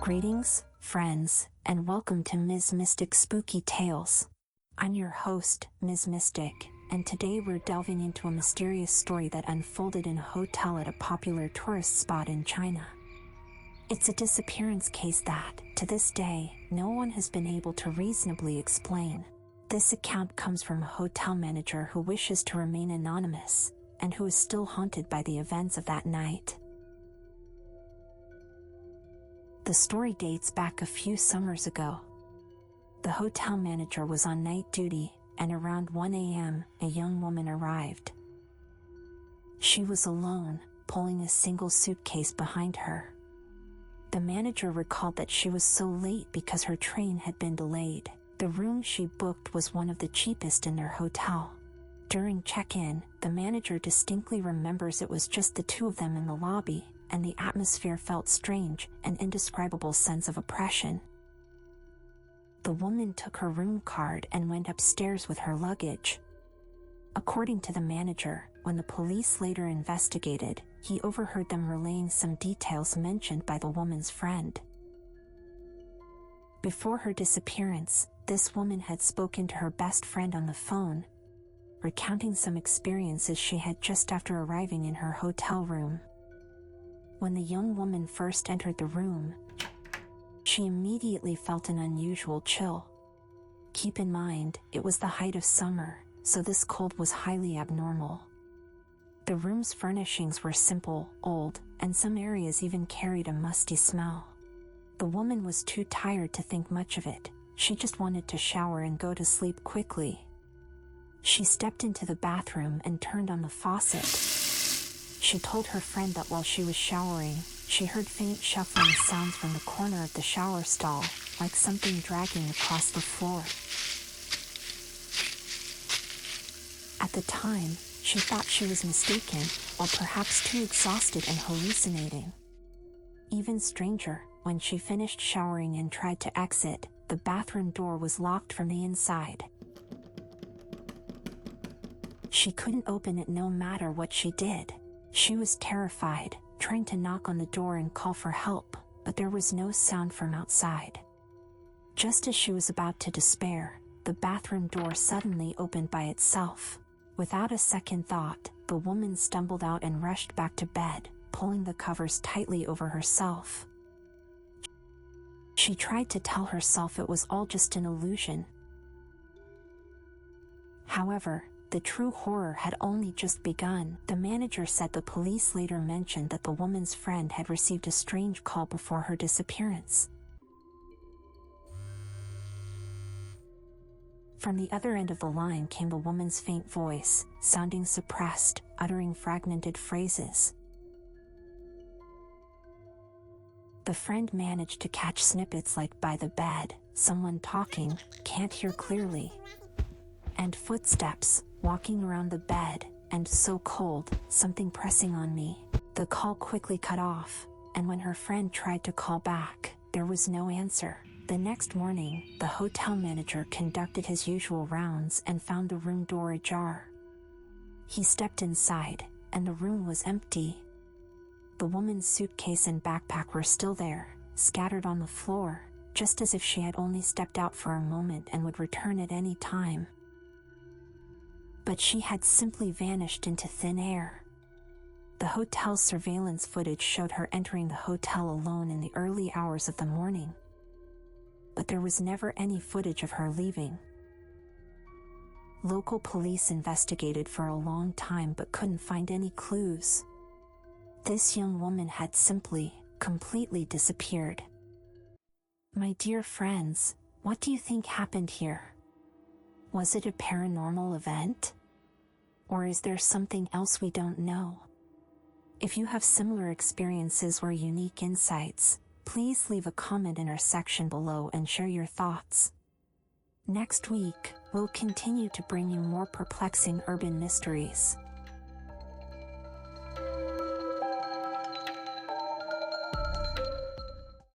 Greetings, friends, and welcome to Ms. Mystic Spooky Tales. I'm your host, Ms. Mystic, and today we're delving into a mysterious story that unfolded in a hotel at a popular tourist spot in China. It's a disappearance case that, to this day, no one has been able to reasonably explain. This account comes from a hotel manager who wishes to remain anonymous, and who is still haunted by the events of that night. The story dates back a few summers ago. The hotel manager was on night duty, and around 1 a.m., a young woman arrived. She was alone, pulling a single suitcase behind her. The manager recalled that she was so late because her train had been delayed. The room she booked was one of the cheapest in their hotel. During check-in, the manager distinctly remembers it was just the two of them in the lobby, and the atmosphere felt strange, an indescribable sense of oppression. The woman took her room card and went upstairs with her luggage. According to the manager, when the police later investigated, he overheard them relaying some details mentioned by the woman's friend. Before her disappearance, this woman had spoken to her best friend on the phone, recounting some experiences she had just after arriving in her hotel room. When the young woman first entered the room, she immediately felt an unusual chill. Keep in mind, it was the height of summer, so this cold was highly abnormal. The room's furnishings were simple, old, and some areas even carried a musty smell. The woman was too tired to think much of it. She just wanted to shower and go to sleep quickly. She stepped into the bathroom and turned on the faucet. She told her friend that while she was showering, she heard faint shuffling sounds from the corner of the shower stall, like something dragging across the floor. At the time, she thought she was mistaken, or perhaps too exhausted and hallucinating. Even stranger, when she finished showering and tried to exit, the bathroom door was locked from the inside. She couldn't open it no matter what she did. She was terrified, trying to knock on the door and call for help, but there was no sound from outside. Just as she was about to despair, the bathroom door suddenly opened by itself. Without a second thought, the woman stumbled out and rushed back to bed, pulling the covers tightly over herself. She tried to tell herself it was all just an illusion. However, the true horror had only just begun. The manager said the police later mentioned that the woman's friend had received a strange call before her disappearance. From the other end of the line came the woman's faint voice, sounding suppressed, uttering fragmented phrases. The friend managed to catch snippets like "by the bed," "someone talking," "can't hear clearly," and footsteps, walking around the bed, and "so cold, something pressing on me." The call quickly cut off, and when her friend tried to call back, there was no answer. The next morning, the hotel manager conducted his usual rounds and found the room door ajar. He stepped inside, and the room was empty. The woman's suitcase and backpack were still there, scattered on the floor, just as if she had only stepped out for a moment and would return at any time. But she had simply vanished into thin air. The hotel's surveillance footage showed her entering the hotel alone in the early hours of the morning. But there was never any footage of her leaving. Local police investigated for a long time but couldn't find any clues. This young woman had simply, completely disappeared. My dear friends, what do you think happened here? Was it a paranormal event? Or is there something else we don't know? If you have similar experiences or unique insights, please leave a comment in our section below and share your thoughts. Next week, we'll continue to bring you more perplexing urban mysteries.